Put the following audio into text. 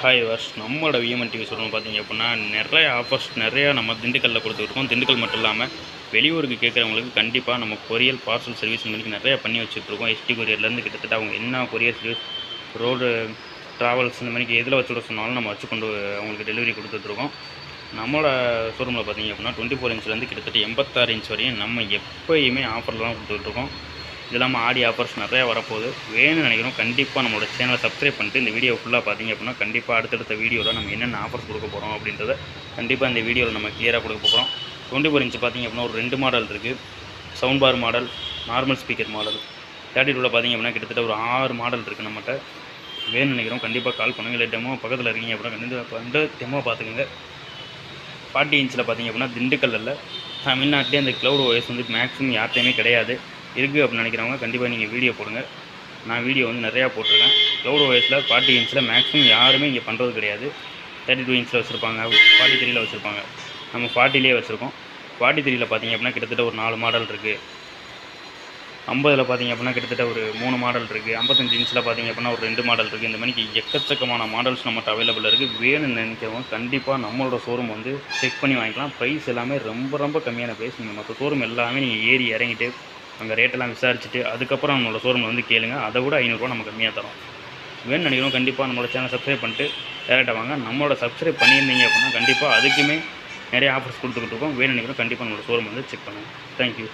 Hi verse நம்மளோட விஎம்என் TV சொல்லணும் பார்த்தீங்க அப்படின்னா நிறைய ஆஃபர்ஸ் நிறையா நம்ம திண்டுக்கல்லில் கொடுத்துட்ருக்கோம். திண்டுக்கல் மட்டும் இல்லாமல் வெளியூருக்கு கேட்குறவங்களுக்கு கண்டிப்பாக நம்ம கொரியர் பார்சல் சர்வீஸ் மாதிரி நிறையா பண்ணி வச்சுட்ருக்கோம். எஸ்டி கொரியர்லேருந்து கிட்டத்தட்ட அவங்க என்ன கொரியர் சர்வீஸ் ரோடு ட்ராவல்ஸ் இந்த மாதிரி எதில் வச்சுட சொன்னாலும் நம்ம வச்சு கொண்டு அவங்களுக்கு டெலிவரி கொடுத்துட்ருக்கோம். நம்மளோட ஷோரூமில் பார்த்தீங்க அப்படின்னா 24 இன்ச்லேருந்து கிட்டத்தட்ட 86 இன்ச் வரையும் நம்ம எப்போயுமே ஆஃபரில் தான் கொடுத்துட்ருக்கோம். இது இல்லாமல் ஆடி ஆஃபர்ஸ் நிறையா வரப்போகுது. வேணும்னு நினைக்கிறோம் கண்டிப்பாக நம்மளோட சேனலை சப்ஸ்கிரைப் பண்ணிட்டு இந்த வீடியோ ஃபுல்லாக பார்த்தீங்க அப்படின்னா கண்டிப்பாக அடுத்தடுத்த வீடியோவில் நம்ம என்னென்ன ஆஃபர்ஸ் கொடுக்க போகிறோம் அப்படின்றத கண்டிப்பாக இந்த வீடியோவில் நம்ம கிளியராக கொடுக்க போகிறோம். 24 இன்ச் பார்த்தீங்க அப்படின்னா ஒரு 2 மாடல் இருக்குது. Sound bar model, normal speaker model. 32 பார்த்தீங்க அப்படின்னா கிட்டத்தட்ட ஒரு 6 மாடல் இருக்குது நம்மகிட்ட. வேணும்னு நினைக்கிறோம் கண்டிப்பாக கால் பண்ணுங்கள். இல்லை டெமோ பக்கத்தில் இருக்கீங்க அப்படின்னா கண்டிப்பாக வந்து டெமோ பார்த்துக்கோங்க. 40 இன்ச்சில் பார்த்தீங்க அப்படின்னா திண்டுக்கல்லில் தமிழ்நாட்டிலே அந்த க்ளவுட் ஓஎஸ் வந்து மேக்ஸிமம் யார்ட்டையுமே கிடையாது. இருக்குது அப்படின்னு நினைக்கிறவங்க கண்டிப்பாக நீங்கள் வீடியோ போடுங்க. நான் வீடியோ வந்து நிறையா போட்டிருக்கேன். க்ளவுட் ஓஎஸில் 40 இன்ச்சில் மேக்ஸிமம் யாருமே இங்கே பண்ணுறது கிடையாது. 32 இன்ச்சில் வச்சுருப்பாங்க, 43ல் வச்சுருப்பாங்க. நம்ம 40லேயே வச்சுருக்கோம். 43ல் பார்த்தீங்க அப்படின்னா கிட்டத்தட்ட ஒரு 4 மாடல் இருக்குது. 50ல் பார்த்தீங்க அப்படின்னா கிட்டத்தட்ட ஒரு 3 மாடல் இருக்குது. 55 இன்ச்சில் பார்த்தீங்க அப்படின்னா ஒரு 2 மாடல் இருக்குது. இந்த மாதிரி எக்கச்சக்கமான மாடல்ஸ் நம்மகிட்ட அவைலபிள் இருக்குது. வேணும்னு நினைக்கிறவங்க கண்டிப்பாக நம்மளோட ஷோரூம் வந்து செக் பண்ணி வாங்கிக்கலாம். ப்ரைஸ் எல்லாமே ரொம்ப கம்மியான ப்ரைஸ். நீங்கள் மற்ற ஷோரூம் எல்லாமே நீங்கள் ஏறி இறங்கிட்டு அங்கே ரேட்டெல்லாம் விசாரிச்சுட்டு அதுக்கப்புறம் நம்மளோட ஷோரூமில் வந்து கேளுங்க. அதை விட 500 ரூபா நம்ம கம்மியாக தரோம். வேணும்னு நினைக்கிறோம் கண்டிப்பாக நம்மளோட சேனல் சப்ஸ்கிரைப் பண்ணிட்டு டேரெக்டாக வாங்க. நம்மளோட சப்ஸ்கிரைப் பண்ணியிருந்தீங்க அப்படின்னா கண்டிப்பாக அதுக்குமே நிறைய ஆஃபர்ஸ் கொடுத்துக்கிட்டு இருக்கோம். வேணும்னு நினைக்கிறோம் கண்டிப்பாக நம்மளோட ஷோரூம் வந்து செக் பண்ணுங்கள். தேங்க்யூ.